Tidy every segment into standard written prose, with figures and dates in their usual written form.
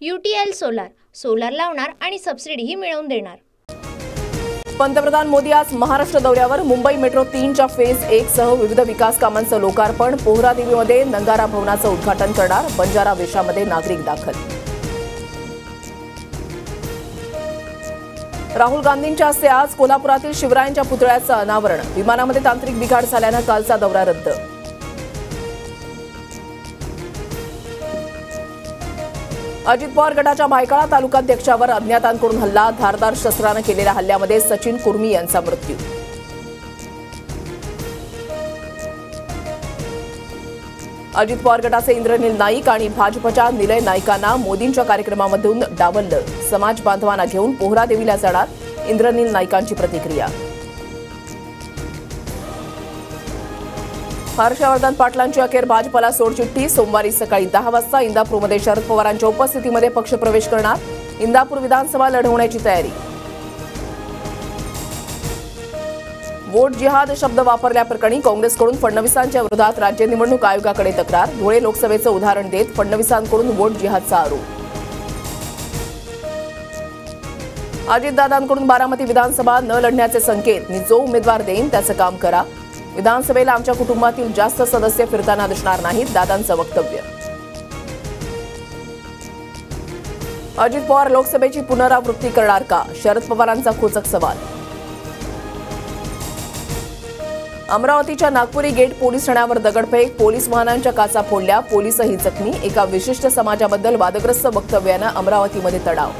UTL solar, solar लावणार आणि सबसिडीही मिळवून देणार। पंतप्रधान मोदी आज महाराष्ट्र दौऱ्यावर। मुंबई मेट्रो 3च्या फेज 1 सह विविध विकास कामांचं लोकार्पण। पोहरादेवीमध्ये नंगारा भवनाचं उद्घाटन करणार। बंजारा वेशामध्ये नागरिक दाखल। राहुल गांधींच्या हस्ते आज कोल्हापुरातील शिवरायांच्या पुतळ्याचं अनावरण। विमानामध्ये तांत्रिक बिघाड झाल्यानं कालचा दौरा रद्द। अजित पवार गटाच्या भायखळा तालुकाध्यक्षावर अज्ञातांकडून हल्ला। धारदार शस्त्रानं केलेल्या हल्ल्यामध्ये सचिन कुर्मी यांचा मृत्यू। अजित पवार गटाचे इंद्रनील नाईक आणि भाजपच्या निलय नाईकांना मोदींच्या कार्यक्रमामधून डावललं। समाज बांधवांना घेऊन पोहरादेवीला जाणार इंद्रनील नाईकांची प्रतिक्रिया। हर्षवर्धन पाटलांची अखेर भाजपला सोडचिठ्ठी। सोमवारी सकाळी 10 वाजता इंदापूरमध्ये शरद पवारांच्या उपस्थितीमध्ये पक्षप्रवेश करणार। इंदापूर विधानसभा लढवण्याची तयारी। वोट जिहाद शब्द वापरल्याप्रकरणी काँग्रेसकडून फडणवीसांच्या विरोधात राज्य निवडणूक आयोगाकडे तक्रार। धुळे लोकसभेचं उदाहरण देत फडणवीसांकडून वोट जिहादचा आरोप। अजितदादांकडून बारामती विधानसभा न लढण्याचे संकेत। मी जो उमेदवार देईन त्याचं काम करा। विधानसभेला आमच्या कुटुंबातील जास्त सदस्य फिरताना दिसणार नाहीत, दादांचं वक्तव्य। अजित पवार लोकसभेची पुनरावृत्ती करणार का? शरद पवारांचा खोचक सवाल। अमरावतीच्या नागपुरी गेट पोलीस ठाण्यावर दगडफेक। पोलीस वाहनांच्या काचा फोडल्या। पोलीसही जखमी। एका विशिष्ट समाजाबद्दल वादग्रस्त वक्तव्यानं अमरावतीमध्ये तणाव।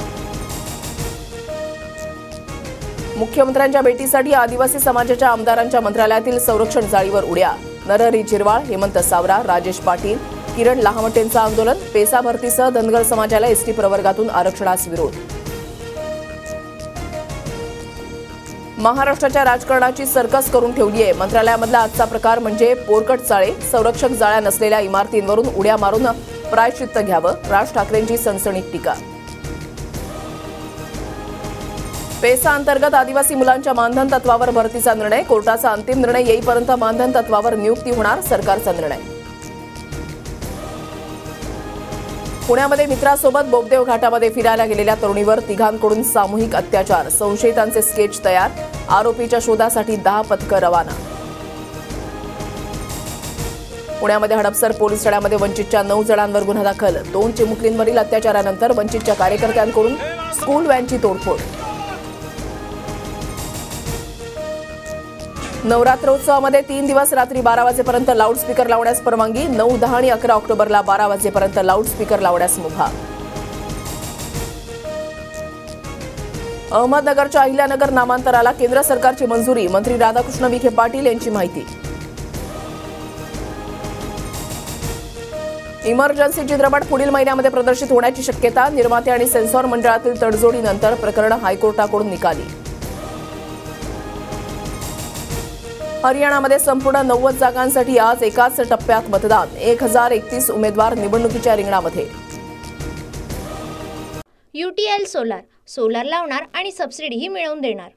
मुख्यमंत्र्यांच्या भेटीसाठी आदिवासी समाजाच्या आमदारांच्या मंत्रालयातील संरक्षण जाळीवर उड्या। नरहरी झिरवाळ, हेमंत सावरा, राजेश पाटील, किरण लहामटेंचं आंदोलन। पेसा भरतीसह धनगर समाजाला एसटी प्रवर्गातून आरक्षणास विरोध। महाराष्ट्राच्या राजकारणाची सर्कस करून ठेवली आहे। मंत्रालयामधला आजचा प्रकार म्हणजे पोरकट चाळे। संरक्षक जाळ्या नसलेल्या इमारतींवरून उड्या मारून प्रायश्चित्त घ्यावं। राज ठाकरेंची सणसणीत टीका। पेसा अंतर्गत आदिवासी मुलांच्या मानधन तत्वावर भरतीचा निर्णय। कोर्टाचा अंतिम निर्णय येईपर्यंत मानधन तत्वावर नियुक्ती होणार, सरकारचा निर्णय। पुण्यामध्ये मित्रासोबत बोगदेव घाटामध्ये फिरायला गेलेल्या तरुणीवर तिघांकडून सामूहिक अत्याचार। संशयितांचे स्केच तयार। आरोपीच्या शोधासाठी 10 पथकं रवाना। पुण्यामध्ये हडपसर पोलीस ठाण्यामध्ये वंचितच्या 9 जणांवर गुन्हा दाखल। 2 चिमुकलींवरील अत्याचारानंतर वंचितच्या कार्यकर्त्यांकडून स्कूल व्हॅनची तोडफोड। नवरात्रोत्सवामध्ये 3 दिवस रात्री 12 वाजेपर्यंत लाऊडस्पीकर लावण्यास परवानगी। 9, 10 आणि 11 ऑक्टोबरला 12 वाजेपर्यंत लाऊडस्पीकर लावण्यास मुभा। अहमदनगरच्या अहिल्यानगर नामांतराला केंद्र सरकारची मंजुरी। मंत्री राधाकृष्ण विखे पाटील यांची माहिती। इमर्जन्सी चित्रपट पुढील महिन्यामध्ये प्रदर्शित होण्याची शक्यता। निर्माते आणि सेन्सॉर मंडळातील तडजोडीनंतर प्रकरण हायकोर्टाकडून निकाली। हरियाणामध्ये संपूर्ण 90 जागांसाठी आज एकाच टप्प्यात मतदान। 1031 उमेदवार निवडणुकीच्या रिंगणामध्ये। UTL सोलार, सोलार लावणार आणि सबसिडीही मिळवून देणार।